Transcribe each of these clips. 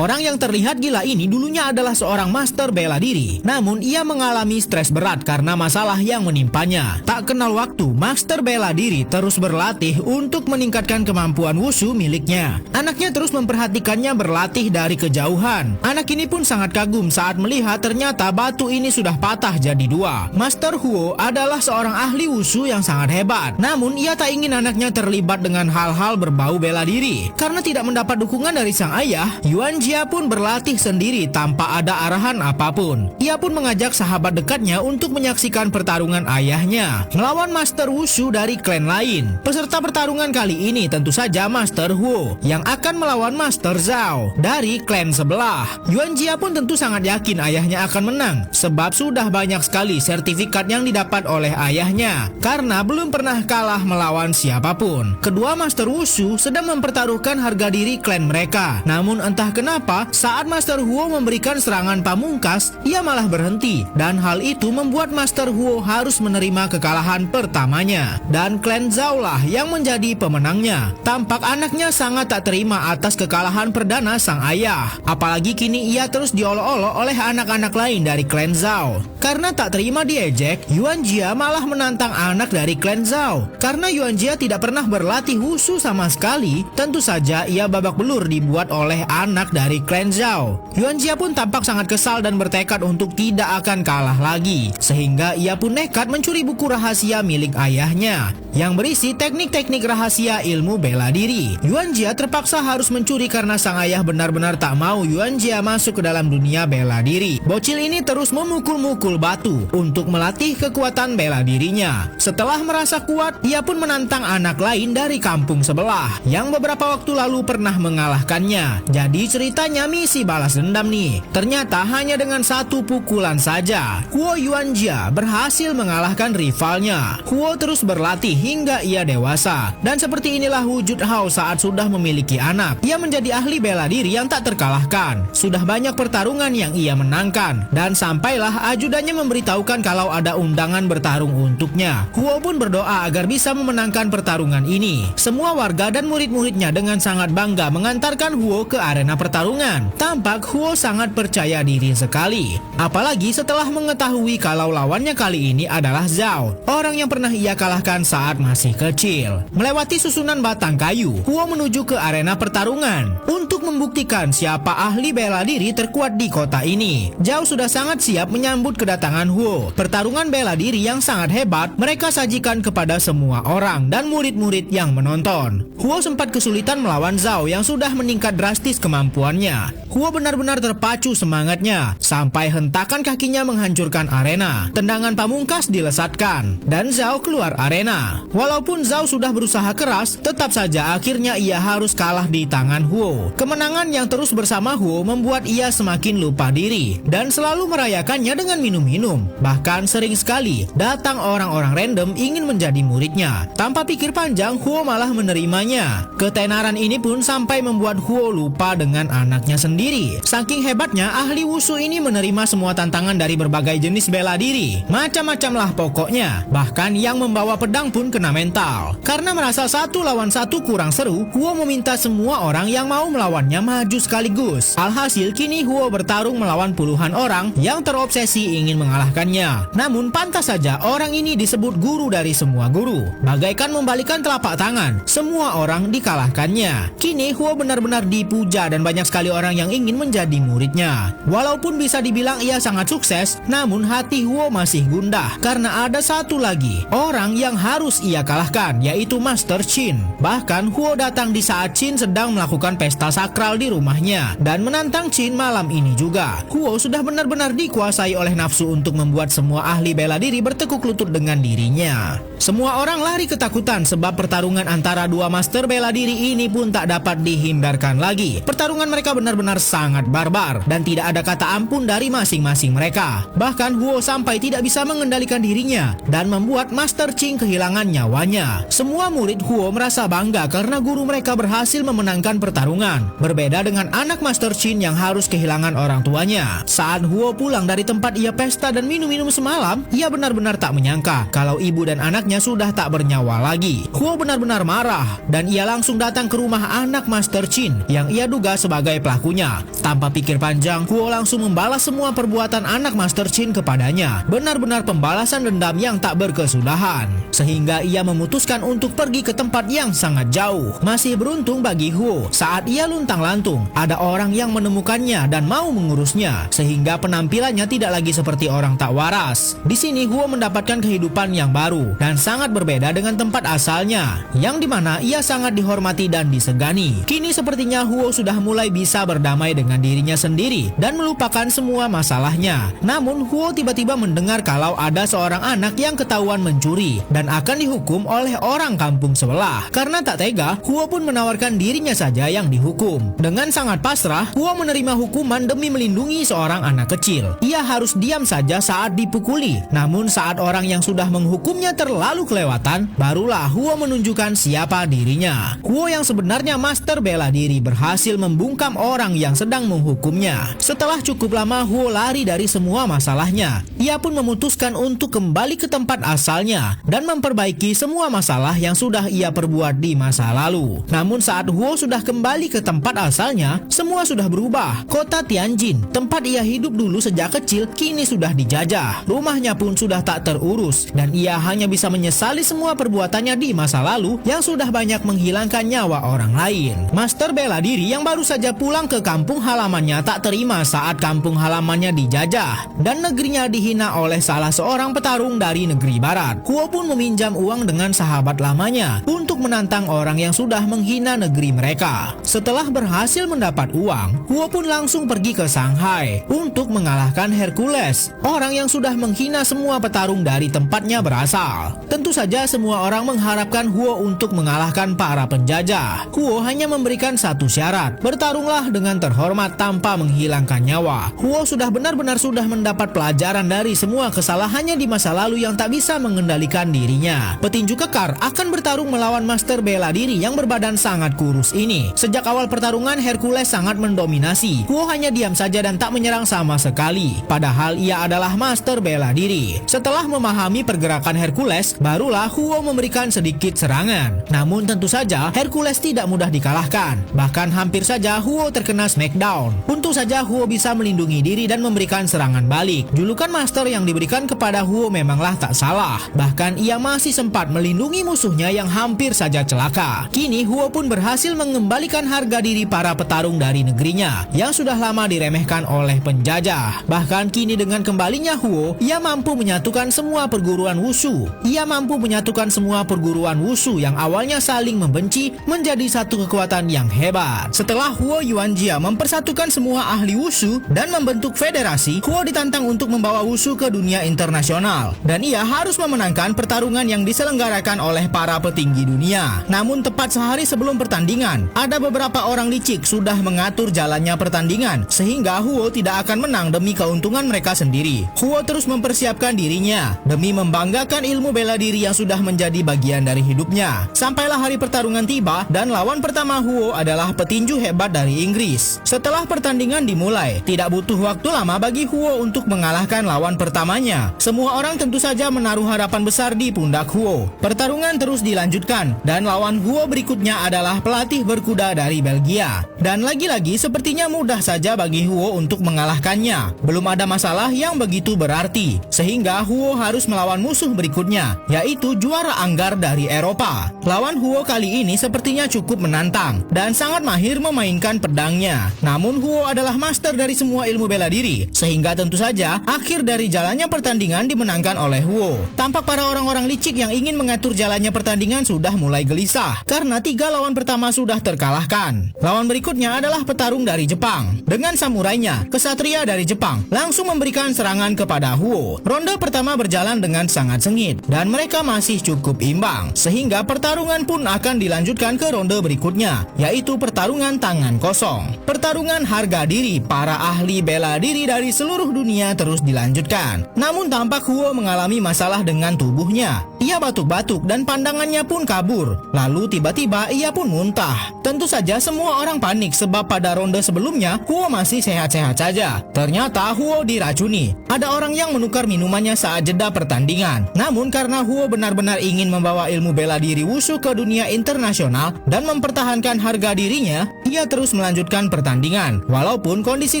Orang yang terlihat gila ini dulunya adalah seorang master bela diri. Namun ia mengalami stres berat karena masalah yang menimpanya. Tak kenal waktu, master bela diri terus berlatih untuk meningkatkan kemampuan wushu miliknya. Anaknya terus memperhatikannya berlatih dari kejauhan. Anak ini pun sangat kagum saat melihat ternyata batu ini sudah patah jadi dua. Master Huo adalah seorang ahli wushu yang sangat hebat. Namun ia tak ingin anaknya terlibat dengan hal-hal berbau bela diri. Karena tidak mendapat dukungan dari sang ayah, Yuan Jia pun berlatih sendiri tanpa ada arahan apapun. Ia pun mengajak sahabat dekatnya untuk menyaksikan pertarungan ayahnya melawan master wushu dari klan lain. Peserta pertarungan kali ini tentu saja Master Huo yang akan melawan Master Zhao dari klan sebelah. Yuan Jia pun tentu sangat yakin ayahnya akan menang sebab sudah banyak sekali sertifikat yang didapat oleh ayahnya karena belum pernah kalah melawan siapapun. Kedua master wushu sedang mempertaruhkan harga diri klan mereka. Namun entah kenapa saat Master Huo memberikan serangan pamungkas, ia malah berhenti dan hal itu membuat Master Huo harus menerima kekalahan pertamanya dan klan Zhao lah yang menjadi pemenangnya. Tampak anaknya sangat tak terima atas kekalahan perdana sang ayah. Apalagi kini ia terus diolok-olok oleh anak-anak lain dari klan Zhao. Karena tak terima diejek, Yuan Jia malah menantang anak dari klan Zhao. Karena Yuan Jia tidak pernah berlatih wushu sama sekali, tentu saja ia babak belur dibuat oleh anak dari klan Zhao. Yuan Jia pun tampak sangat kesal dan bertekad untuk tidak akan kalah lagi. Sehingga ia pun nekat mencuri buku rahasia milik ayahnya yang berisi teknik-teknik rahasia ilmu bela diri. Yuan Jia terpaksa harus mencuri karena sang ayah benar-benar tak mau Yuan Jia masuk ke dalam dunia bela diri. Bocil ini terus memukul-mukul batu untuk melatih kekuatan bela dirinya. Setelah merasa kuat, ia pun menantang anak lain dari kampung sebelah yang beberapa waktu lalu pernah mengalahkannya. Jadi ceritanya misi balas dendam nih. Ternyata hanya dengan satu pukulan saja, Huo Yuan Jia berhasil mengalahkan rivalnya. Huo terus berlatih hingga ia dewasa. Dan seperti inilah wujud Hao saat sudah memiliki anak. Ia menjadi ahli bela diri yang tak terkalahkan. Sudah banyak pertarungan yang ia menangkan. Dan sampailah ajudannya memberitahukan kalau ada undangan bertarung untuknya. Huo pun berdoa agar bisa memenangkan pertarungan ini. Semua warga dan murid-muridnya dengan sangat bangga mengantarkan Huo ke arena pertarungan. Tampak Huo sangat percaya diri sekali. Apalagi setelah mengetahui kalau lawannya kali ini adalah Zhao, orang yang pernah ia kalahkan saat masih kecil. Melewati susunan batang kayu, Huo menuju ke arena pertarungan untuk membuktikan siapa ahli bela diri terkuat di kota ini. Zhao sudah sangat siap menyambut kedatangan Huo. Pertarungan bela diri yang sangat hebat mereka sajikan kepada semua orang dan murid-murid yang menonton. Huo sempat kesulitan melawan Zhao yang sudah meningkat drastis kemampuannya. Huo benar-benar terpacu semangatnya sampai hentakan kakinya menghancurkan arena. Tendangan pamungkas dilesatkan dan Zhao keluar arena. Walaupun Zhao sudah berusaha keras, tetap saja akhirnya ia harus kalah di tangan Huo. Kemenangan yang terus bersama Huo membuat ia semakin lupa diri dan selalu merayakannya dengan minum-minum. Bahkan sering sekali datang orang-orang random ingin menjadi muridnya. Tanpa pikir panjang, Huo malah menerimanya. Ketenaran ini pun sampai membuat Huo lupa dengan anaknya sendiri. Saking hebatnya, ahli wushu ini menerima semua tantangan dari berbagai jenis bela diri. Macam-macam lah pokoknya. Bahkan yang membawa pedang pun kena mental. Karena merasa satu lawan satu kurang seru, Huo meminta semua orang yang mau melawannya maju sekaligus. Alhasil kini Huo bertarung melawan puluhan orang yang terobsesi ingin mengalahkannya. Namun pantas saja orang ini disebut guru dari semua guru. Bagaikan membalikan telapak tangan, semua orang dikalahkannya. Kini Huo benar-benar dipuja dan banyak sekali orang yang ingin menjadi muridnya. Walaupun bisa dibilang ia sangat sukses, namun hati Huo masih gundah karena ada satu lagi orang yang harus ia kalahkan, yaitu Master Qin. Bahkan Huo datang di saat Qin sedang melakukan pesta sakral di rumahnya dan menantang Qin malam ini juga. Huo sudah benar-benar dikuasai oleh nafsu untuk membuat semua ahli bela diri bertekuk lutut dengan dirinya. Semua orang lari ketakutan sebab pertarungan antara dua master bela diri ini pun tak dapat dihindarkan lagi. Pertarungan mereka benar-benar sangat barbar dan tidak ada kata ampun dari masing-masing mereka. Bahkan Huo sampai tidak bisa mengendalikan dirinya dan membuat Master Qin kehilangan nyawanya. Semua murid Huo merasa bangga karena guru mereka berhasil memenangkan pertarungan. Berbeda dengan anak Master Qin yang harus kehilangan orang tuanya. Saat Huo pulang dari tempat ia pesta dan minum-minum semalam, ia benar-benar tak menyangka kalau ibu dan anaknya sudah tak bernyawa lagi. Huo benar-benar marah dan ia langsung datang ke rumah anak Master Qin yang ia duga sebagai sebagai pelakunya. Tanpa pikir panjang, Huo langsung membalas semua perbuatan anak Master Qin kepadanya. Benar-benar pembalasan dendam yang tak berkesudahan. Sehingga ia memutuskan untuk pergi ke tempat yang sangat jauh. Masih beruntung bagi Huo, saat ia luntang-lantung, ada orang yang menemukannya dan mau mengurusnya. Sehingga penampilannya tidak lagi seperti orang tak waras. Di sini Huo mendapatkan kehidupan yang baru dan sangat berbeda dengan tempat asalnya, yang dimana ia sangat dihormati dan disegani. Kini sepertinya Huo sudah mulai bisa berdamai dengan dirinya sendiri dan melupakan semua masalahnya. Namun Huo tiba-tiba mendengar kalau ada seorang anak yang ketahuan mencuri dan akan dihukum oleh orang kampung sebelah. Karena tak tega, Huo pun menawarkan dirinya saja yang dihukum. Dengan sangat pasrah, Huo menerima hukuman demi melindungi seorang anak kecil. Ia harus diam saja saat dipukuli. Namun saat orang yang sudah menghukumnya terlalu kelewatan, barulah Huo menunjukkan siapa dirinya. Huo yang sebenarnya master bela diri berhasil membungkam orang yang sedang menghukumnya. Setelah cukup lama Huo lari dari semua masalahnya, ia pun memutuskan untuk kembali ke tempat asalnya dan memperbaiki semua masalah yang sudah ia perbuat di masa lalu. Namun saat Huo sudah kembali ke tempat asalnya, semua sudah berubah. Kota Tianjin, tempat ia hidup dulu sejak kecil, kini sudah dijajah. Rumahnya pun sudah tak terurus dan ia hanya bisa menyesali semua perbuatannya di masa lalu yang sudah banyak menghilangkan nyawa orang lain. Master bela diri yang baru saja pulang ke kampung halamannya tak terima saat kampung halamannya dijajah dan negerinya dihina oleh salah seorang petarung dari negeri barat. Huo pun meminjam uang dengan sahabat lamanya untuk menantang orang yang sudah menghina negeri mereka. Setelah berhasil mendapat uang, Huo pun langsung pergi ke Shanghai untuk mengalahkan Hercules, orang yang sudah menghina semua petarung dari tempatnya berasal. Tentu saja semua orang mengharapkan Huo untuk mengalahkan para penjajah. Huo hanya memberikan satu syarat, bertarunglah dengan terhormat tanpa menghilangkan nyawa. Huo sudah benar-benar sudah mendapat pelajaran dari semua kesalahannya di masa lalu yang tak bisa mengendalikan dirinya. Petinju kekar akan bertarung melawan master bela diri yang berbadan sangat kurus ini. Sejak awal pertarungan Hercules sangat mendominasi. Huo hanya diam saja dan tak menyerang sama sekali, padahal ia adalah master bela diri. Setelah memahami pergerakan Hercules, barulah Huo memberikan sedikit serangan. Namun tentu saja Hercules tidak mudah dikalahkan. Bahkan hampir saja Huo terkena smackdown. Untung saja Huo bisa melindungi diri dan memberikan serangan balik. Julukan master yang diberikan kepada Huo memanglah tak salah. Bahkan ia masih sempat melindungi musuhnya yang hampir saja celaka. Kini Huo pun berhasil mengembalikan harga diri para petarung dari negerinya yang sudah lama diremehkan oleh penjajah. Bahkan kini dengan kembalinya Huo, ia mampu menyatukan semua perguruan wushu. Ia mampu menyatukan semua perguruan wushu yang awalnya saling membenci menjadi satu kekuatan yang hebat. Setelah Huo Yuanjia mempersatukan semua ahli wushu dan membentuk federasi, Huo ditantang untuk membawa wushu ke dunia internasional dan ia harus memenangkan pertarungan yang diselenggarakan oleh para petinggi dunia. Namun tepat sehari sebelum pertandingan, ada beberapa orang licik sudah mengatur jalannya pertandingan sehingga Huo tidak akan menang demi keuntungan mereka sendiri. Huo terus mempersiapkan dirinya demi membanggakan ilmu bela diri yang sudah menjadi bagian dari hidupnya. Sampailah hari pertarungan tiba dan lawan pertama Huo adalah petinju hebat dari Inggris. Setelah pertandingan dimulai, tidak butuh waktu lama bagi Huo untuk mengalahkan lawan pertamanya. Semua orang tentu saja menaruh harapan besar di pundak Huo. Pertarungan terus dilanjutkan dan lawan Huo berikutnya adalah pelatih berkuda dari Belgia. Dan lagi-lagi sepertinya mudah saja bagi Huo untuk mengalahkannya. Belum ada masalah yang begitu berarti, sehingga Huo harus melawan musuh berikutnya, yaitu juara anggar dari Eropa. Lawan Huo kali ini sepertinya cukup menantang dan sangat mahir memainkan pedangnya. Namun Huo adalah master dari semua ilmu bela diri, sehingga tentu saja akhir dari jalannya pertandingan dimenangkan oleh Huo. Tampak para orang-orang licik yang ingin mengatur jalannya pertandingan sudah mulai gelisah karena 3 lawan pertama sudah terkalahkan. Lawan berikutnya adalah petarung dari Jepang. Dengan samurainya, kesatria dari Jepang langsung memberikan serangan kepada Huo. Ronde pertama berjalan dengan sangat sengit dan mereka masih cukup imbang, sehingga pertarungan pun akan dilanjutkan ke ronde berikutnya, yaitu pertarungan tangan kosong. Pertarungan harga diri para ahli bela diri dari seluruh dunia terus dilanjutkan. Namun tampak Huo mengalami masalah dengan tubuhnya. Ia batuk-batuk dan pandangannya pun kabur. Lalu tiba-tiba ia pun muntah. Tentu saja semua orang panik sebab pada ronde sebelumnya Huo masih sehat-sehat saja. Ternyata Huo diracuni. Ada orang yang menukar minumannya saat jeda pertandingan. Namun karena Huo benar-benar ingin membawa ilmu bela diri wushu ke dunia internasional dan mempertahankan harga dirinya, ia terus melanjutkan pertandingan. Walaupun kondisi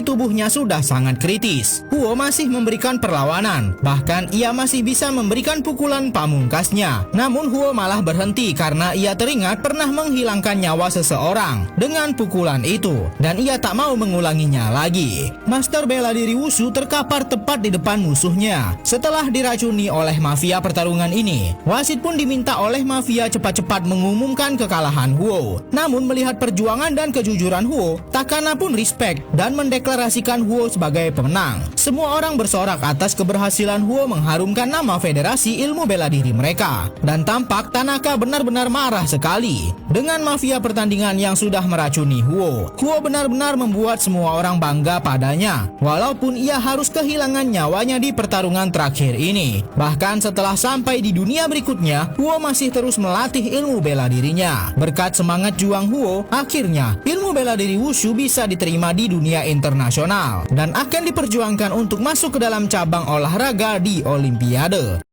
tubuhnya sudah sangat kritis, Huo masih memberikan perlawanan. Bahkan ia masih bisa memberikan pukulan pamungkasnya. Namun Huo malah berhenti karena ia teringat pernah menghilangkan nyawa seseorang dengan pukulan itu, dan ia tak mau mengulanginya lagi. Master bela diri wushu terkapar tepat di depan musuhnya. Setelah diracuni oleh mafia pertarungan ini, wasit pun diminta oleh mafia cepat-cepat mengumumkan kekalahan Huo. Namun melihat perjuangan dan kejujuran Huo, Takana pun respect dan mendeklarasikan Huo sebagai pemenang. Semua orang bersorak atas keberhasilan Huo mengharumkan nama federasi ilmu bela diri mereka. Dan tampak Tanaka benar-benar marah sekali dengan mafia pertandingan yang sudah meracuni Huo. Huo benar-benar membuat semua orang bangga padanya, walaupun ia harus kehilangan nyawanya di pertarungan terakhir ini. Bahkan setelah sampai di dunia berikutnya, Huo masih terus melatih ilmu bela dirinya. Berkat semangat juang Huo, akhirnya ilmu bela diri wushu bisa diterima di dunia internasional dan akan diperjuangkan untuk masuk ke dalam cabang olahraga di Olimpiade.